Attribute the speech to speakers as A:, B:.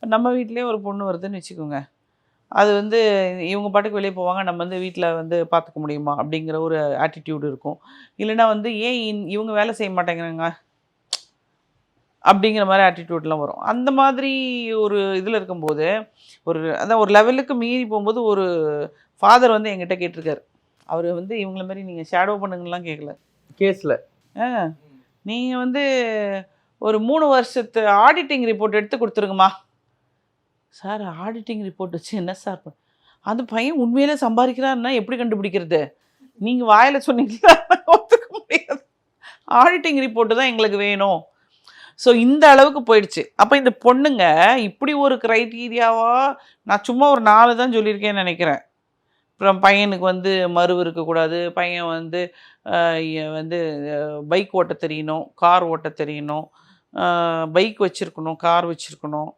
A: நம்ம வீட்டிலேயே ஒரு பொண்ணு வருதுன்னு வச்சுக்கோங்க. அது வந்து இவங்க பாட்டுக்கு வெளியே போவாங்க. நம்ம வந்து வீட்ல வந்து பார்த்துக்க முடியுமா? அப்படிங்கிற ஒரு ஆட்டிட்யூட் இருக்கும். இல்லைன்னா வந்து ஏன் இவங்க வேலை செய்ய மாட்டேங்கிறாங்க? அப்படிங்கிற மாரி ஆட்டிட்யூட்லாம் வரும். அந்த மாதிரி ஒரு இதில இருக்கும்போது, அதான் ஒரு லெவலுக்கு மீறி போம்போது ஒரு ஃபாதர் வந்து என்கிட்ட கேட்டிருக்காரு. அவரு வந்து இவங்கள மாரி நீங்க ஷேடோ பண்ணுங்கலாம் கேட்கல.
B: கேஸ்ல.
A: ஆ நீங்க வந்து ஒரு 3 வருஷத்து ஆடிட்டிங் ரிப்போர்ட் எடுத்து குடுத்துருங்கம்மா. சார் ஆடிட்டிங் ரிப்போர்ட் வச்சு என்ன சார் அந்த பையன் உண்மையிலே சம்பாதிக்கிறான்னா எப்படி கண்டுபிடிக்கிறது? நீங்க வாயில சொன்னீங்களா ஒத்துக்க முடியாது. ஆடிட்டிங் ரிப்போர்ட் தான் எங்களுக்கு வேணும். ஸோ இந்த அளவுக்கு போயிடுச்சு. அப்போ இந்த பொண்ணுங்க இப்படி ஒரு கிரைட்டீரியாவா நான் சும்மா ஒரு 4 தான் சொல்லியிருக்கேன்னு நினைக்கிறேன். அப்புறம் பையனுக்கு வந்து மருவு இருக்கக்கூடாது. பையன் வந்து வந்து பைக் ஓட்ட தெரியணும், கார் ஓட்ட தெரியணும், பைக் வச்சுருக்கணும், கார் வச்சுருக்கணும்.